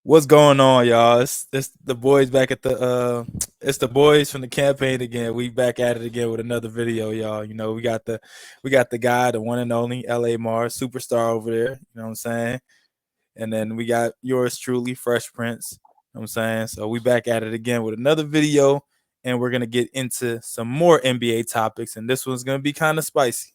What's going on, y'all? It's the boys back at the it's the boys from the campaign again. We back at it again with another video, y'all. We got the guy, the one and only LA Mars, superstar over there, you know what I'm saying? And then we got yours truly, Fresh Prince. You know what I'm saying? So we back at it again with another video, and we're gonna get into some more NBA topics, and this one's gonna be kind of spicy.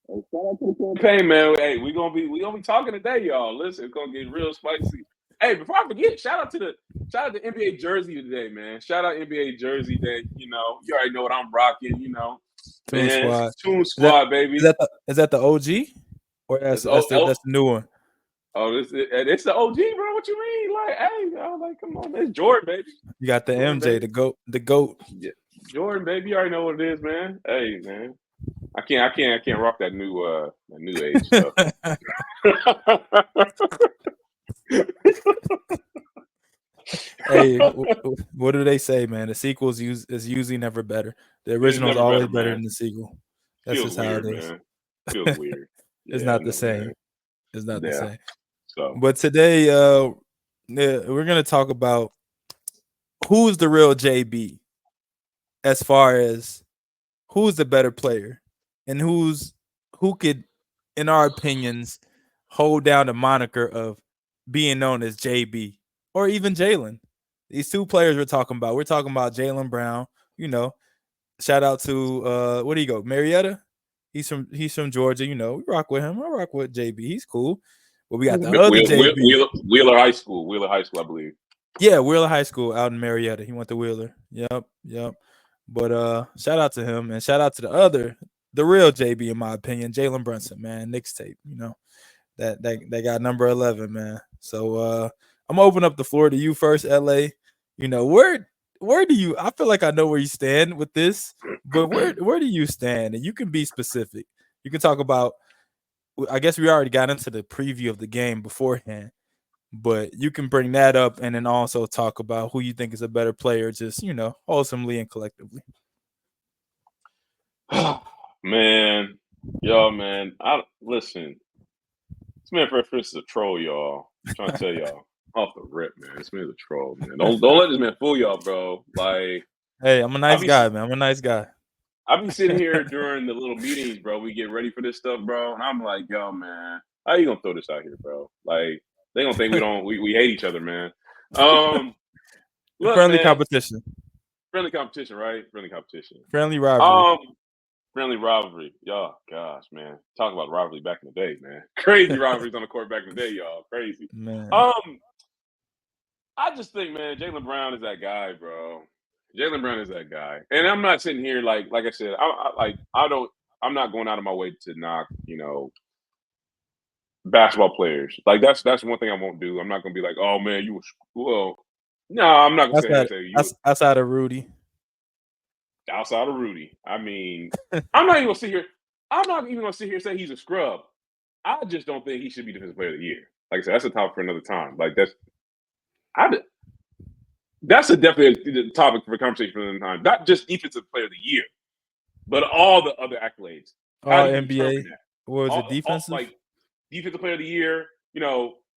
Hey, shout out to the campaign, man. Hey, we gonna be talking today, y'all. Listen, it's gonna get real spicy. Hey, before I forget, shout out to NBA Jersey today, man. Shout out NBA Jersey Day. You already know what I'm rocking. Toon Man, Squad. Toon Is that Squad, baby. is that the OG? Or that's It's that's the that's the new one. it's the OG, bro. What you mean? Like, hey, yo, like, come on, man. It's Jordan, baby. You got the Jordan, MJ, baby. the goat. Yeah. Jordan, baby. You already know what it is, man. Hey, man. I can't rock that new age stuff. Hey, what do they say, man? The sequels is usually never better. The original is never always better, better man. than the sequel. That's Feels just how weird, it is. man. Feels weird. It's Yeah, I not the know, same. man. It's not the Yeah. same. So But today, yeah, we're gonna talk about who's the real JB as far as who's the better player and who could, in our opinions, hold down the moniker of being known as JB or even Jalen. These two players we're talking about. We're talking about Jaylen Brown. You know, shout out to where do you go? Marietta. He's from Georgia. We rock with him. I rock with JB. He's cool. But we got the other JB. Wheeler High School. Wheeler High School, I believe. Yeah, Wheeler High School out in Marietta. He went to Wheeler. Yep. But shout out to him and shout out to the real JB in my opinion, Jalen Brunson, man. Knicks tape, that got number 11, man. So I'm gonna open up the floor to you first, LA. Where do you? I feel like I know where you stand with this, but where do you stand? And you can be specific. You can talk about. I guess we already got into the preview of the game beforehand, but you can bring that up and then also talk about who you think is a better player, just wholesomely and collectively. Man, y'all, man. I listen. This man Fresh Prince is a troll, y'all. I'm trying to tell y'all off the rip, man. This man's a troll, man. Don't let this man fool y'all, bro. Like, Hey, I'm a nice guy, man. I'm a nice guy. I be sitting here during the little meetings, bro. We get ready for this stuff, bro, and I'm like, yo, man, how you gonna throw this out here, bro? Like, they gonna think we hate each other, man. Look, Friendly man, competition. friendly competition, right? Friendly competition. Friendly rivalry. Friendly rivalry. Y'all, gosh, man. Talk about rivalry back in the day, man. Crazy rivalries on the court back in the day, y'all. Crazy. Man. I just think, man, Jaylen Brown is that guy, bro. Jaylen Brown is that guy. And I'm not sitting here like I said, I'm not going out of my way to knock, basketball players. Like that's one thing I won't do. I'm not gonna be like, oh man, no, I'm not gonna sit here and say you outside of Rudy. Outside of Rudy. I mean, I'm not even gonna sit here and say he's a scrub. I just don't think he should be defensive player of the year. Like I said, that's a topic for another time. Like that's definitely a topic for conversation for another time. Not just defensive player of the year, but all the other accolades. All NBA. What was it? Defensive? Like defensive player of the year,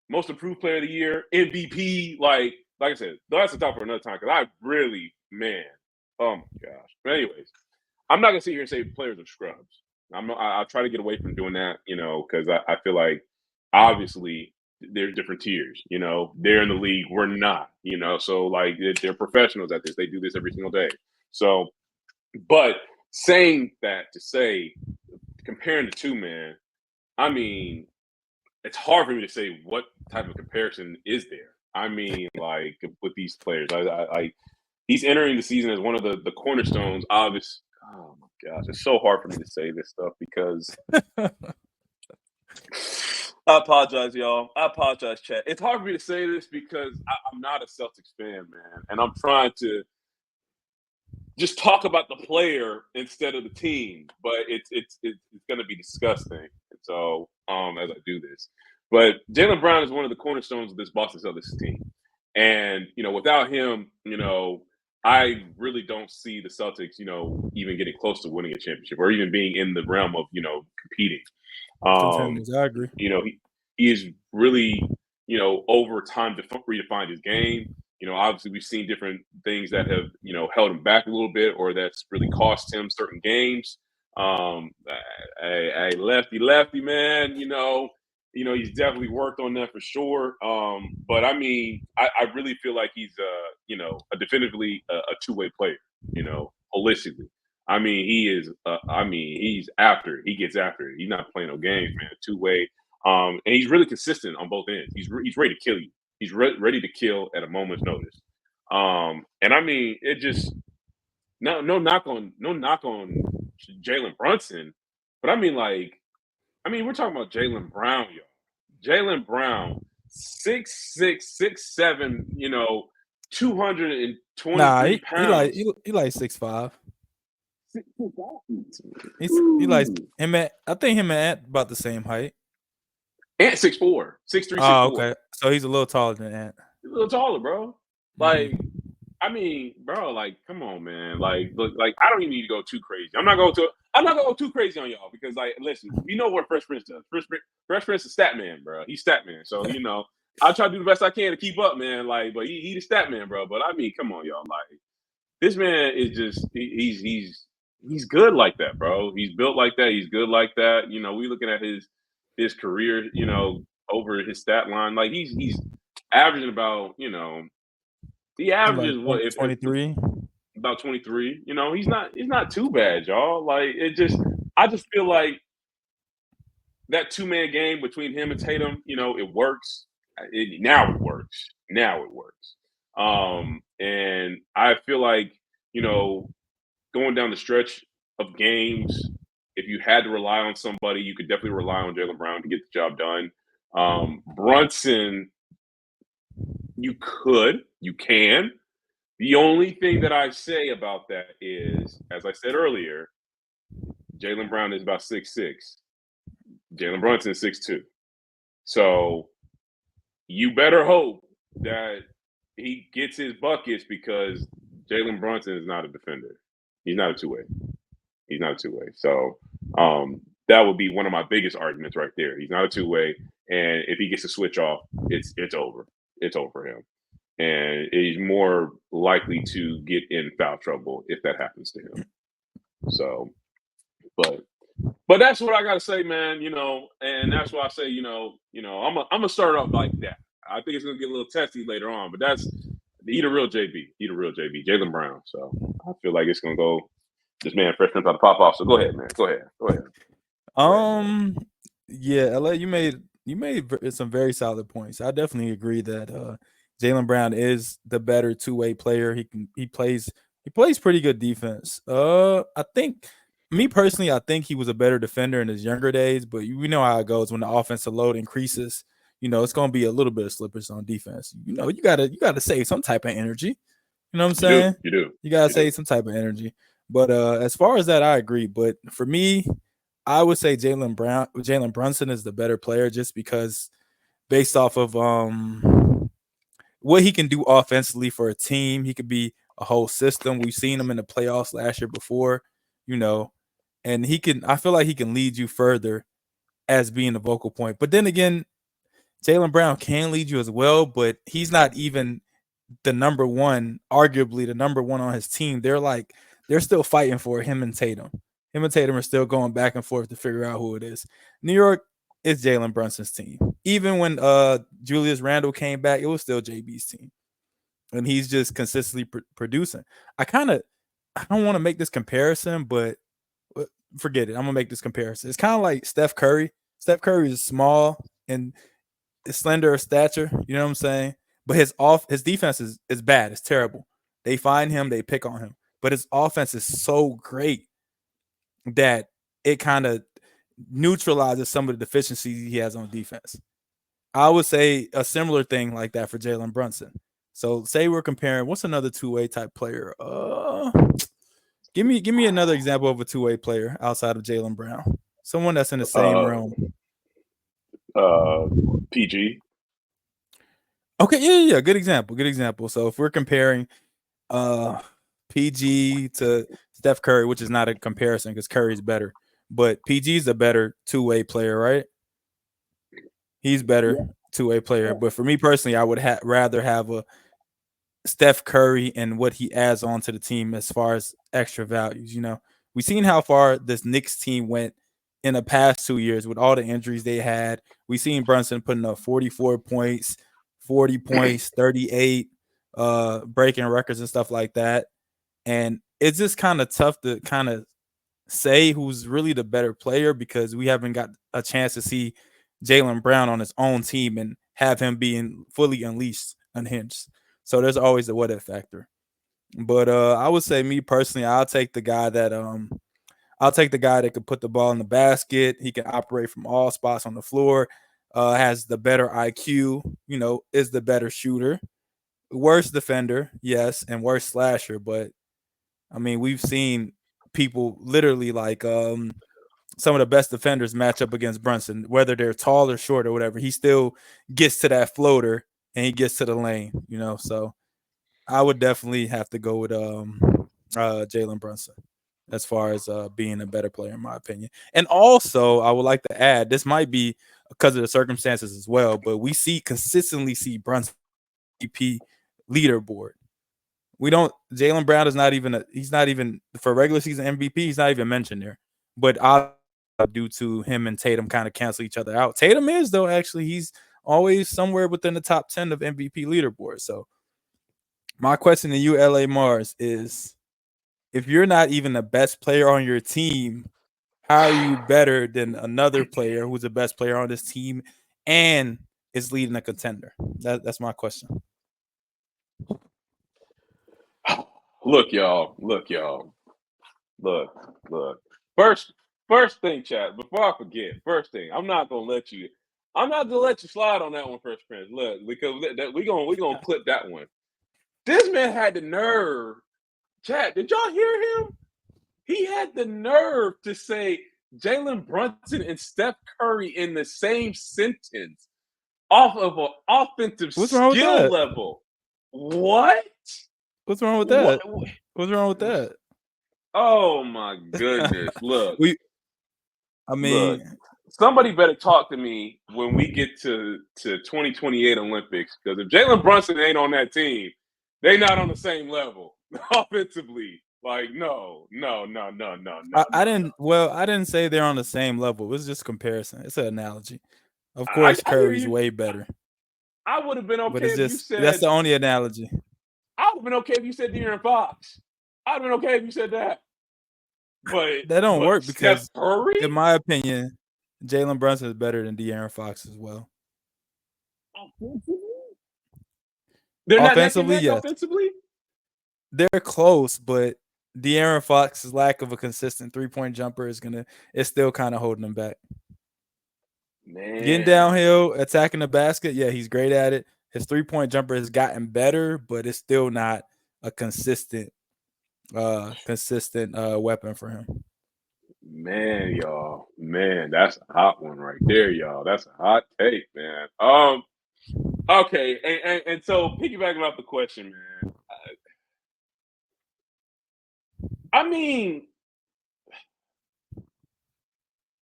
most improved player of the year, MVP. Like I said, that's a topic for another time because I really, man, oh my gosh. But anyways, I'm not gonna sit here and say players are scrubs. I'll try to get away from doing that, because I feel like obviously there's different tiers. They're in the league, we're not. So like they're professionals at this. They do this every single day. So, but saying that to say comparing the two, man, I mean, it's hard for me to say what type of comparison is there. I mean, like with these players, I he's entering the season as one of the cornerstones. Obvious. Oh my gosh, it's so hard for me to say this stuff because I apologize, y'all. I apologize, chat. It's hard for me to say this because I'm not a Celtics fan, man, and I'm trying to just talk about the player instead of the team. But it's going to be disgusting. So as I do this, but Jaylen Brown is one of the cornerstones of this Boston Celtics team, and without him, I really don't see the Celtics, even getting close to winning a championship or even being in the realm of, competing. Contenders, I agree. He is really, over time redefined his game. Obviously we've seen different things that have, held him back a little bit or that's really cost him certain games. Um, hey, lefty, man, he's definitely worked on that for sure. But I mean, I really feel like he's, a definitively a two-way player, holistically. I mean, he gets after it. He's not playing no games, man. Two-way. And he's really consistent on both ends. He's ready to kill you. He's ready to kill at a moment's notice. And I mean, it just no knock on Jalen Brunson, but I mean, we're talking about Jaylen Brown, yo. Jaylen Brown, 6'6", 6'7", 223 he like pounds. he like 6'5". He likes him at I think him and Ant about the same height. Ant 6'4", 6'3", Oh, 6'4". okay. So he's a little taller than Ant. He's a little taller, bro. Like, I mean, bro, come on, man. Look, I don't even need to go too crazy. I'm not going to go too crazy on y'all because, listen, we know what Fresh Prince does. Fresh Prince is stat man, bro. He's stat man. So, I try to do the best I can to keep up, man. But he the stat man, bro. But I mean, come on, y'all. This man is just he's good like that, bro. He's built like that. He's good like that. We looking at his career, over his stat line. He's averaging about, he averages like 23. About 23. He's not too bad, y'all. I just feel like that two-man game between him and Tatum, it works. Now it works. And I feel like, going down the stretch of games, if you had to rely on somebody, you could definitely rely on Jaylen Brown to get the job done. Brunson, you can. The only thing that I say about that is, as I said earlier, Jaylen Brown is about 6'6". Jalen Brunson is 6'2". So you better hope that he gets his buckets because Jalen Brunson is not a defender. He's not a two-way. So that would be one of my biggest arguments right there. He's not a two-way. And if he gets a switch off, it's over. It's over for him. And he's more likely to get in foul trouble if that happens to him. So, but that's what I gotta say, man. And that's why I say, I'm gonna start off like that. I think it's gonna get a little testy later on, but that's he the real JB, Jaylen Brown. So I feel like it's gonna go. This man, Fresh Prince, about to pop off. So go ahead, man. Go ahead. Yeah, LA, you made some very solid points. I definitely agree that Jaylen Brown is the better two-way player. He plays pretty good defense. I think me personally, I think he was a better defender in his younger days, but we know how it goes when the offensive load increases. It's going to be a little bit of slippers on defense. You gotta save some type of energy. You know what I'm saying? You do. You gotta save some type of energy. But as far as that, I agree. But for me, I would say Jalen Brunson is the better player just because based off of what he can do offensively for a team. He could be a whole system. We've seen him in the playoffs last year before, and I feel like he can lead you further as being the vocal point. But then again, Jaylen Brown can lead you as well, but he's not even the number one, arguably the number one on his team. They're still fighting for him and Tatum. Him and Tatum are still going back and forth to figure out who it is. New York is Jalen Brunson's team. Even when Julius Randle came back, it was still JB's team. And he's just consistently producing. I don't want to make this comparison, but forget it. I'm going to make this comparison. It's kind of like Steph Curry. Steph Curry is small and slender of stature, you know what I'm saying? But his defense is bad. It's terrible. They find him, they pick on him. But his offense is so great that it kind of neutralizes some of the deficiencies he has on defense. I would say a similar thing like that for Jalen Brunson. So say we're comparing, what's another two-way type player? Give me another example of a two-way player outside of Jaylen Brown. Someone that's in the same realm. PG. Okay, yeah. Good example. So if we're comparing PG to Steph Curry, which is not a comparison because Curry's better, but PG's a better two-way player, right? He's better. two-way player. But for me personally, I would rather have a Steph Curry and what he adds on to the team as far as extra values. We've seen how far this Knicks team went in the past 2 years with all the injuries they had. We've seen Brunson putting up 44 points, 40 points, 38, breaking records and stuff like that. And it's just kind of tough to kind of say who's really the better player because we haven't got a chance to see Jaylen Brown on his own team and have him being fully unhinged. So there's always the what if factor. But I would say me personally, I'll take the guy that could put the ball in the basket. He can operate from all spots on the floor, has the better IQ, is the better shooter. Worst defender, yes, and worst slasher, but I mean, we've seen people literally like some of the best defenders match up against Brunson, whether they're tall or short or whatever. He still gets to that floater and he gets to the lane. So I would definitely have to go with Jalen Brunson as far as being a better player, in my opinion. And also, I would like to add, this might be because of the circumstances as well, but we consistently see Brunson MVP leaderboard. We don't. Jaylen Brown is not even. He's not even for regular season MVP. He's not even mentioned there. But due to him and Tatum kind of cancel each other out. Tatum is though. Actually, he's always somewhere within the top 10 of MVP leaderboard. So my question to you, LA Mars, is if you're not even the best player on your team, how are you better than another player who's the best player on this team and is leading a contender? That's my question. Look, y'all. Look. First thing, chat. Before I forget, first thing, I'm not gonna let you slide on that one, First Prince. Look, because we're gonna clip that one. This man had the nerve. Chat, did y'all hear him? He had the nerve to say Jalen Brunson and Steph Curry in the same sentence off of an offensive skill level. What? What's wrong with that? What's wrong with that? Oh my goodness! Look, look, somebody better talk to me when we get to 2028 Olympics, because if Jalen Brunson ain't on that team, they not on the same level offensively. Like, no. I didn't say they're on the same level. It was just comparison. It's an analogy. Of course, Curry's way better. I would have been okay if you said that's the only analogy. I would have been okay if you said De'Aaron Fox. I'd have been okay if you said that. But that don't work because, Curry? In my opinion, Jalen Brunson is better than De'Aaron Fox as well. They're not offensively, yes. Offensively? They're close, but De'Aaron Fox's lack of a consistent three-point jumper is still kind of holding him back. Man. Getting downhill, attacking the basket, yeah, he's great at it. His three-point jumper has gotten better, but it's still not a consistent weapon for him. Man, y'all. Man, that's a hot one right there, y'all. That's a hot take, man. Okay, and so piggybacking off the question, man. I mean,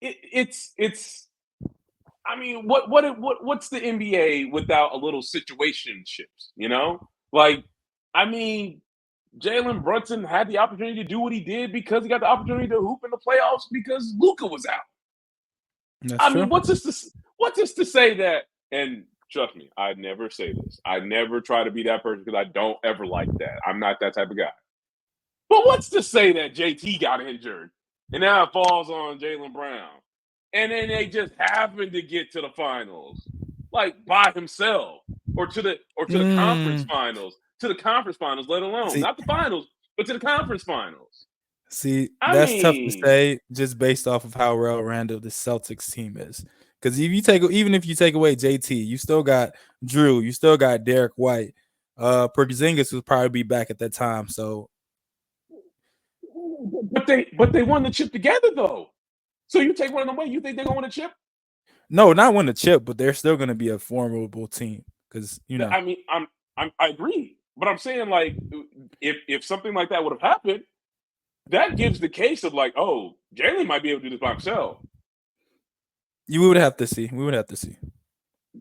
it's. I mean, what's the NBA without a little situationships? Like, I mean, Jalen Brunson had the opportunity to do what he did because he got the opportunity to hoop in the playoffs because Luka was out. That's true. Mean, what's this to say that? And trust me, I never say this. I never try to be that person because I don't ever like that. I'm not that type of guy. But what's to say that JT got injured and now it falls on Jaylen Brown? And then they just happen to get to the finals, like by himself, or to the conference finals, let alone not the finals, but to the conference finals. See, that's tough to say just based off of how well-rounded the Celtics team is. Because even if you take away JT, you still got Drew, you still got Derek White. Porzingis would probably be back at that time. So, but they won the chip together though. So you take one of them away, you think they're gonna win a chip? No, not win a chip, but they're still gonna be a formidable team. Because I mean, I agree, but I'm saying like if something like that would have happened, that gives the case of like, oh, Jalen might be able to do this by himself. We would have to see.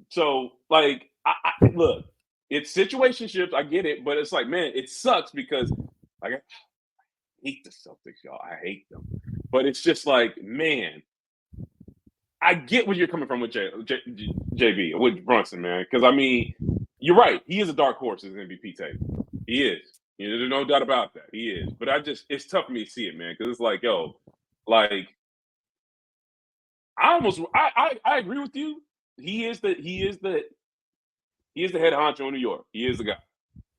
So like, I look, it's situationships. I get it, but it's like, man, it sucks because like I hate the Celtics, y'all. I hate them, but it's just like, man, I get where you're coming from with JB with Brunson, man. Because I mean, you're right. He is a dark horse as an MVP tape. He is. You know, there's no doubt about that. He is. But it's tough for me to see it, man. Because it's like, yo, like I agree with you. He is the head honcho in New York. He is the guy.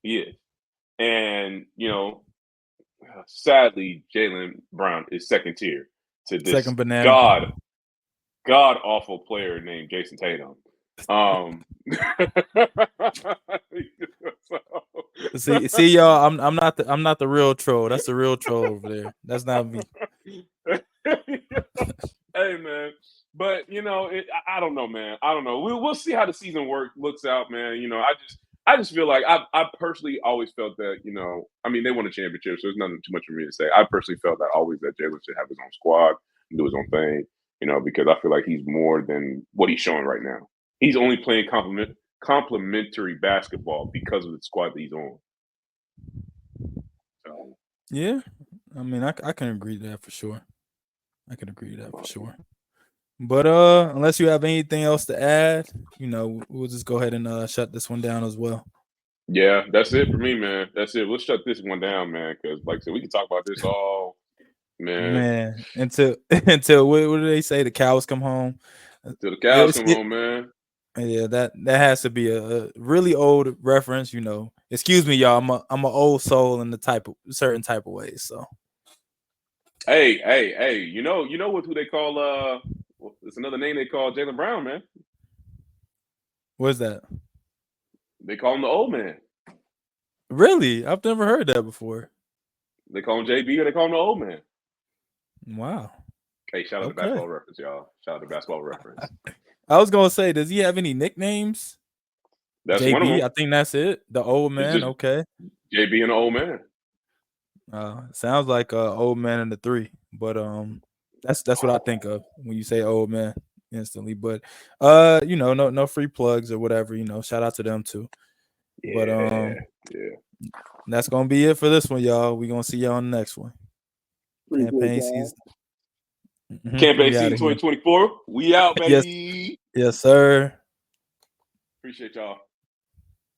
He is. And you know, sadly, Jaylen Brown is second tier to this Second banana. god awful player named Jason Tatum. See, y'all. I'm not the real troll. That's the real troll over there. That's not me. Hey, man. But you know, I don't know, man. I don't know. We'll see how the season looks out, man. You know, I just feel like I personally always felt that, you know, I mean, they won a championship, so there's nothing too much for me to say. I personally felt that always that Jaylen should have his own squad and do his own thing, you know, because I feel like he's more than what he's showing right now. He's only playing complementary basketball because of the squad that he's on. So, Yeah, I mean, I can agree to that for sure. I can agree to that for sure. But unless you have anything else to add, you know, we'll just go ahead and shut this one down as well. yeah, that's it for me, man. That's it. We'll shut this one down, man, because like I said, we can talk about this all, man. Man, until what do they say? The cows come home. Till the cows come home, man. Yeah, that has to be a really old reference, you know. Excuse me, y'all. I'm an old soul in the certain type of ways. So, hey, you know who they call it's another name they call Jaylen Brown, man. what's that? They call him the old man. Really? I've never heard that before. They call him JB or they call him the old man. Wow. Hey, shout out to Basketball Reference, y'all. Shout out to Basketball Reference. I was gonna say, does he have any nicknames? That's JB, one of them. I think that's it. The old man. Okay. JB and the old man. Sounds like old man in the three, but that's what I think of when you say old man instantly. But you know, no free plugs or whatever. You know, shout out to them too. Yeah, but yeah, that's gonna be it for this one, y'all. We gonna see y'all on the next one. Campaign season. Campaign season 2024. We out, baby. Yes, sir. Appreciate y'all.